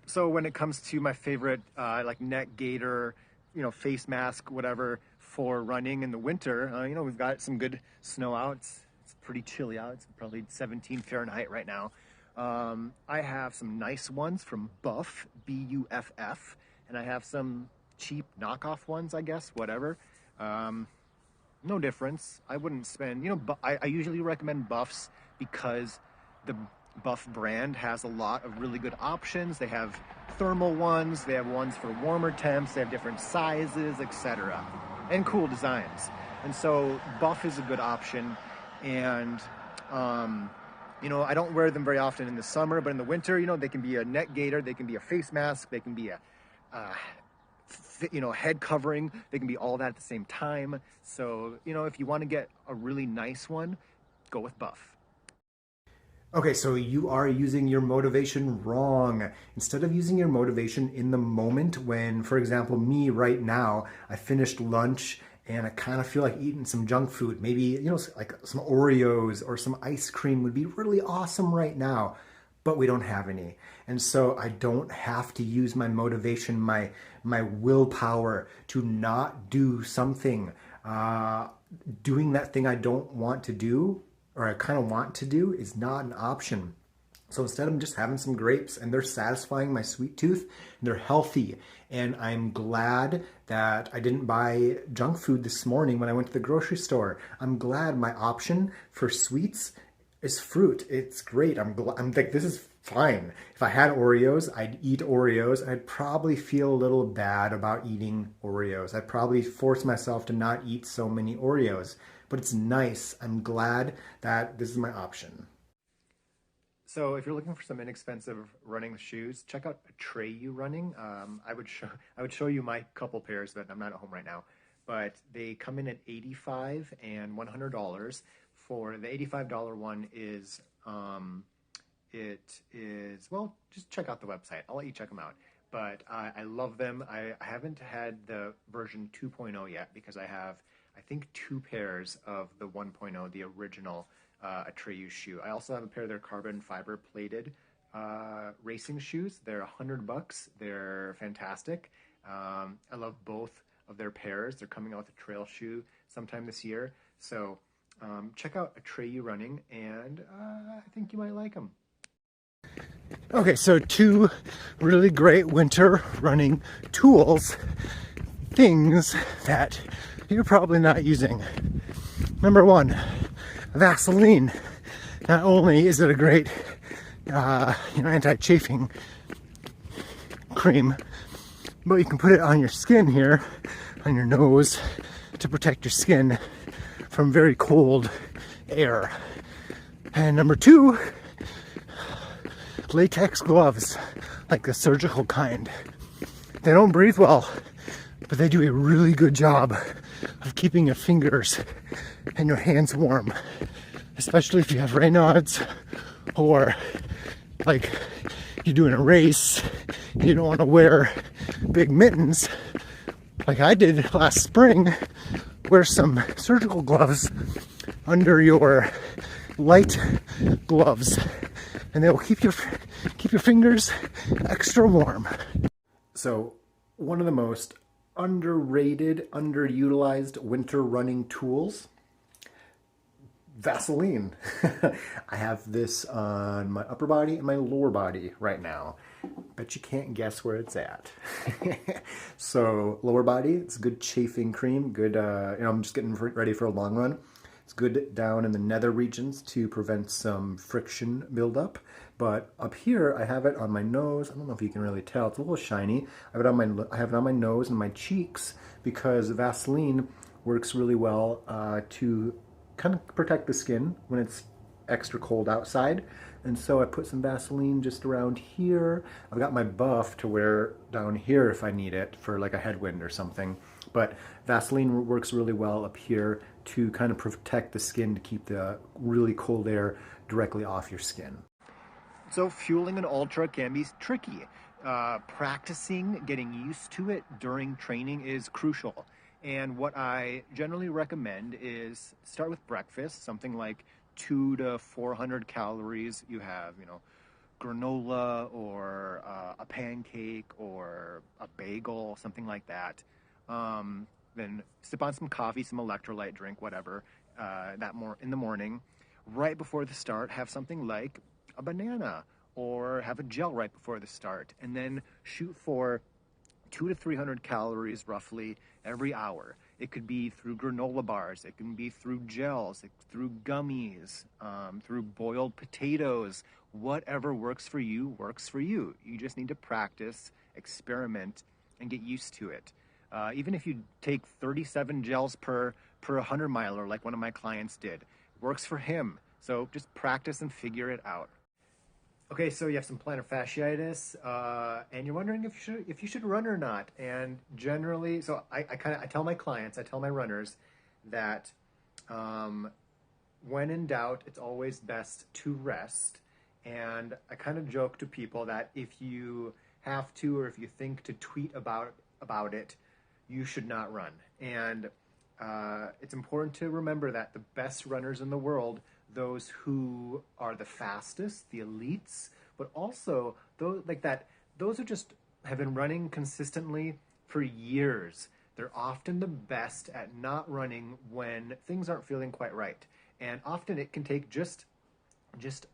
So when it comes to my favorite like neck gaiter, face mask, whatever for running in the winter, we've got some good snow out. It's pretty chilly out. It's probably 17 Fahrenheit right now. I have some nice ones from Buff, Buff, and I have some cheap knockoff ones, I guess, whatever. Um, no difference. I wouldn't spend, I usually recommend Buffs because the Buff brand has a lot of really good options. They have thermal ones, they have ones for warmer temps, they have different sizes, etc. and cool designs. And so Buff is a good option. And, I don't wear them very often in the summer, but in the winter, they can be a neck gaiter, they can be a face mask, they can be a, uh, head covering. They can be all that at the same time. So, if you want to get a really nice one, go with Buff. Okay, so you are using your motivation wrong. Instead of using your motivation in the moment when, for example, me right now, I finished lunch and I kind of feel like eating some junk food. Maybe, like some Oreos or some ice cream would be really awesome right now, but we don't have any. And so I don't have to use my motivation, my willpower to not do something. Doing that thing I don't want to do, or I kind of want to do, is not an option. So instead, I'm just having some grapes and they're satisfying my sweet tooth and they're healthy. And I'm glad that I didn't buy junk food this morning when I went to the grocery store. I'm glad my option for sweets is fruit. It's great. I'm like, this is fine. If I had Oreos, I'd eat Oreos. I'd probably feel a little bad about eating Oreos. I'd probably force myself to not eat so many Oreos. But it's nice. I'm glad that this is my option. So if you're looking for some inexpensive running shoes, check out Atreyu Running. I would show you my couple pairs, but I'm not at home right now. But they come in at $85 and $100. For the $85 one well, just check out the website. I'll let you check them out. But I love them. I haven't had the version 2.0 yet because I have, I think, two pairs of the 1.0, the original Atreyu shoe. I also have a pair of their carbon fiber plated racing shoes. They're $100. They're fantastic. I love both of their pairs. They're coming out with a trail shoe sometime this year. So check out Atreyu Running, and I think you might like them. Okay, so two really great winter running tools, things that you're probably not using. Number one, Vaseline. Not only is it a great anti-chafing cream, but you can put it on your skin here, on your nose, to protect your skin from very cold air. And number two, latex gloves, like the surgical kind. They don't breathe well, but they do a really good job of keeping your fingers and your hands warm, especially if you have Raynaud's, or like you're doing a race, you don't want to wear big mittens like I did last spring. Wear some surgical gloves under your light gloves, and they will keep your fingers extra warm. So one of the most underrated, underutilized winter running tools, Vaseline. I have this on my upper body and my lower body right now. Bet you can't guess where it's at. So lower body, it's good chafing cream, good, I'm just getting ready for a long run. It's good down in the nether regions to prevent some friction buildup. But up here, I have it on my nose. I don't know if you can really tell. It's a little shiny. I have it on my nose and my cheeks because Vaseline works really well to kind of protect the skin when it's extra cold outside. And so I put some Vaseline just around here. I've got my Buff to wear down here if I need it for like a headwind or something. But Vaseline works really well up here to kind of protect the skin, to keep the really cold air directly off your skin. So fueling an ultra can be tricky. Practicing, getting used to it during training is crucial. And what I generally recommend is start with breakfast, something like 200 to 400 calories. You have, granola or a pancake or a bagel, something like that. Then sip on some coffee, some electrolyte drink, whatever, in the morning. Right before the start, have something like a banana or have a gel right before the start, and then shoot for 200 to 300 calories roughly every hour. It could be through granola bars, it can be through gels, through gummies, through boiled potatoes. Whatever works for you works for you. You just need to practice, experiment, and get used to it. Even if you take 37 gels per 100 miler, like one of my clients did, works for him. So just practice and figure it out. Okay, so you have some plantar fasciitis, and you're wondering if you should run or not. And generally, so I tell my clients, I tell my runners that when in doubt, it's always best to rest. And I kind of joke to people that if you have to, or if you think to tweet about it, you should not run. And it's important to remember that the best runners in the world, those who are the fastest, the elites, but also those who just have been running consistently for years. They're often the best at not running when things aren't feeling quite right. And often it can take just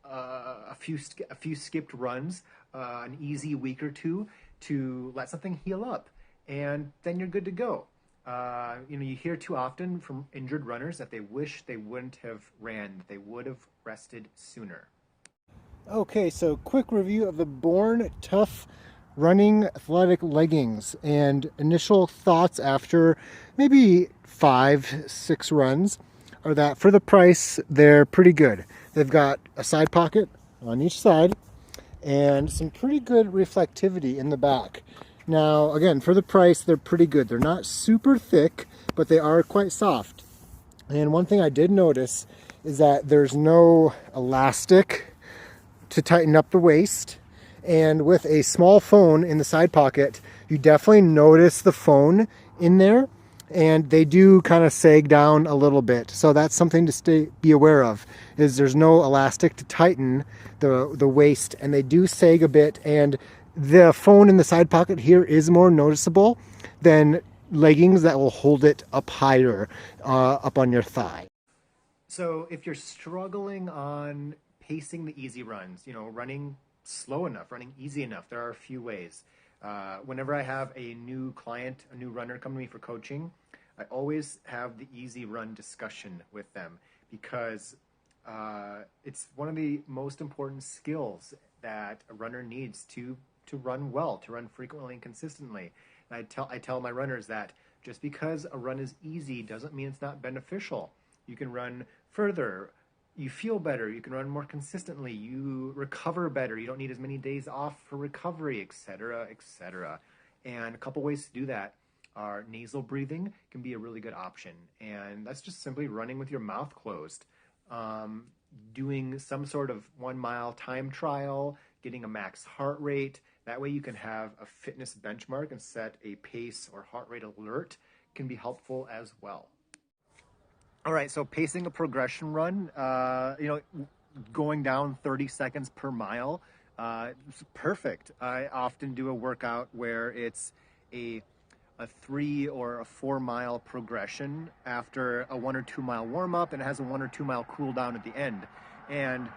a few skipped runs, an easy week or two to let something heal up, and then you're good to go. You hear too often from injured runners that they wish they wouldn't have ran, they would have rested sooner. Okay, so quick review of the Born Tough running athletic leggings and initial thoughts after maybe 5-6 runs are that for the price, they're pretty good. They've got a side pocket on each side and some pretty good reflectivity in the back. Now, again, for the price, they're pretty good. They're not super thick, but they are quite soft. And one thing I did notice is that there's no elastic to tighten up the waist. And with a small phone in the side pocket, you definitely notice the phone in there. And they do kind of sag down a little bit. So that's something to be aware of, is there's no elastic to tighten the waist. And they do sag a bit. And the phone in the side pocket here is more noticeable than leggings that will hold it up higher, up on your thigh. So if you're struggling on pacing the easy runs, running slow enough, running easy enough, there are a few ways. Whenever I have a new client, a new runner come to me for coaching, I always have the easy run discussion with them because it's one of the most important skills that a runner needs to run well, to run frequently and consistently. And I tell my runners that just because a run is easy doesn't mean it's not beneficial. You can run further, you feel better, you can run more consistently, you recover better, you don't need as many days off for recovery, etc., etc. And a couple ways to do that are nasal breathing can be a really good option. And that's just simply running with your mouth closed. Doing some sort of 1 mile time trial, getting a max heart rate. That way you can have a fitness benchmark and set a pace or heart rate alert can be helpful as well. All right, so pacing a progression run, going down 30 seconds per mile, it's perfect. I often do a workout where it's a 3 or a 4 mile progression after a 1 or 2 mile warm up, and it has a 1 or 2 mile cool down at the end. And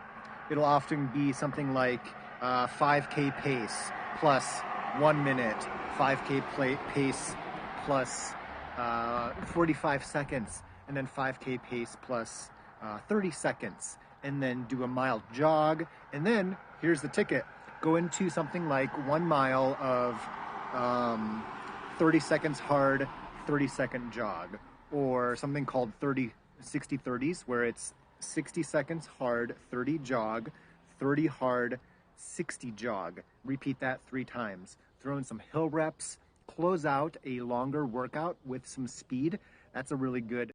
it'll often be something like 5K pace plus 1 minute, 5K pace plus 45 seconds, and then 5K pace plus 30 seconds, and then do a mild jog. And then here's the ticket: go into something like 1 mile of 30 seconds hard, 30-second jog, or something called 60-30s, where it's 60 seconds hard, 30 jog, 30 hard, 60 jog. Repeat that 3 times. Throw in some hill reps, close out a longer workout with some speed. That's a really good